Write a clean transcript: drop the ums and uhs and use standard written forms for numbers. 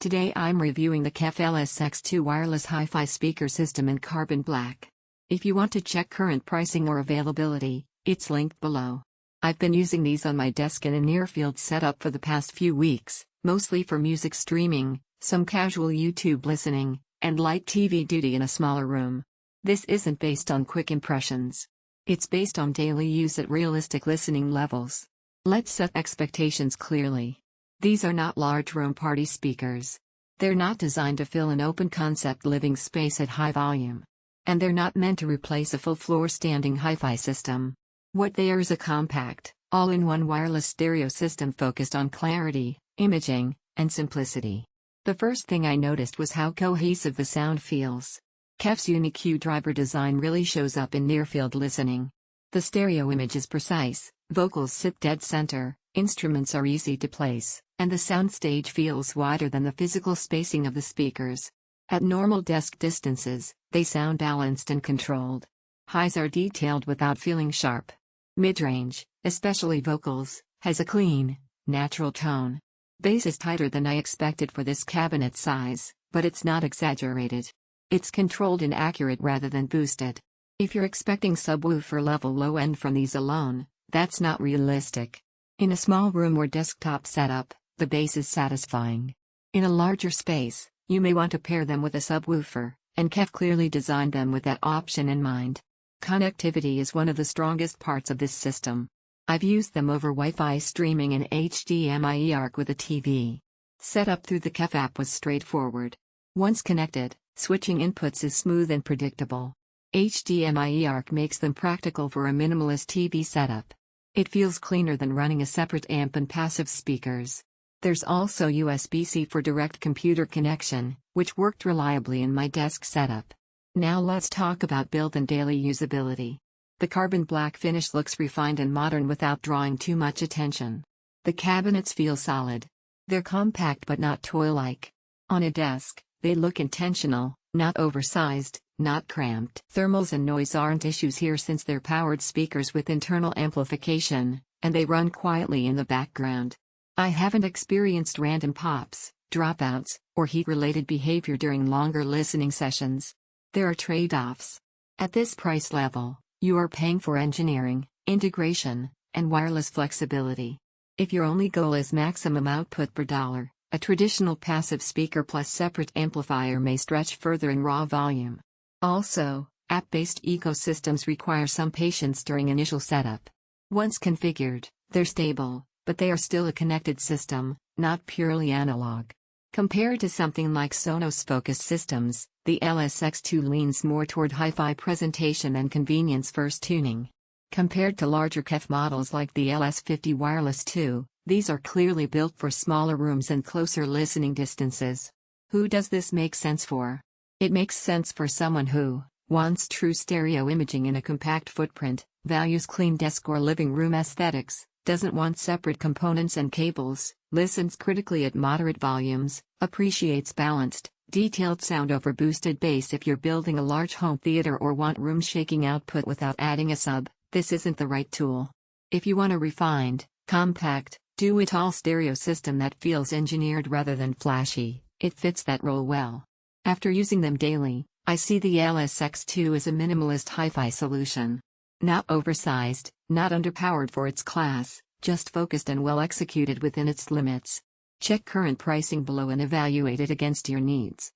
Today I'm reviewing the KEF LSX II wireless hi-fi speaker system in carbon black. If you want to check current pricing or availability, it's linked below. I've been using these on my desk in a near-field setup for the past few weeks, mostly for music streaming, some casual YouTube listening, and light TV duty in a smaller room. This isn't based on quick impressions. It's based on daily use at realistic listening levels. Let's set expectations clearly. These are not large room party speakers. They're not designed to fill an open concept living space at high volume. And they're not meant to replace a full floor standing hi-fi system. What they are is a compact, all-in-one wireless stereo system focused on clarity, imaging, and simplicity. The first thing I noticed was how cohesive the sound feels. KEF's Uni-Q driver design really shows up in near-field listening. The stereo image is precise, vocals sit dead center, instruments are easy to place, and the soundstage feels wider than the physical spacing of the speakers. At normal desk distances, they sound balanced and controlled. Highs are detailed without feeling sharp. Mid-range, especially vocals, has a clean, natural tone. Bass is tighter than I expected for this cabinet size, but it's not exaggerated. It's controlled and accurate rather than boosted. If you're expecting subwoofer level low end from these alone, that's not realistic. In a small room or desktop setup, the bass is satisfying. In a larger space, you may want to pair them with a subwoofer, and KEF clearly designed them with that option in mind. Connectivity is one of the strongest parts of this system. I've used them over Wi-Fi streaming and HDMI ARC with a TV. Setup through the KEF app was straightforward. Once connected, switching inputs is smooth and predictable. HDMI ARC makes them practical for a minimalist TV setup. It feels cleaner than running a separate amp and passive speakers. There's also USB-C for direct computer connection, which worked reliably in my desk setup. Now let's talk about build and daily usability. The carbon black finish looks refined and modern without drawing too much attention. The cabinets feel solid. They're compact but not toy-like. On a desk, they look intentional, not oversized, not cramped. Thermals and noise aren't issues here since they're powered speakers with internal amplification, and they run quietly in the background. I haven't experienced random pops, dropouts, or heat-related behavior during longer listening sessions. There are trade-offs. At this price level, you are paying for engineering, integration, and wireless flexibility. If your only goal is maximum output per dollar, a traditional passive speaker plus separate amplifier may stretch further in raw volume. Also, app-based ecosystems require some patience during initial setup. Once configured, they're stable, but they are still a connected system, not purely analog. Compared to something like Sonos-focused systems, the LSX II leans more toward hi-fi presentation and convenience-first tuning. Compared to larger KEF models like the LS50 Wireless 2, these are clearly built for smaller rooms and closer listening distances. Who does this make sense for? It makes sense for someone who wants true stereo imaging in a compact footprint, values clean desk or living room aesthetics, doesn't want separate components and cables, listens critically at moderate volumes, appreciates balanced, detailed sound over boosted bass. If you're building a large home theater or want room shaking output without adding a sub, this isn't the right tool. If you want a refined, compact, do-it-all stereo system that feels engineered rather than flashy, it fits that role well. After using them daily, I see the LSX II as a minimalist hi-fi solution. Not oversized, not underpowered for its class, just focused and well executed within its limits. Check current pricing below and evaluate it against your needs.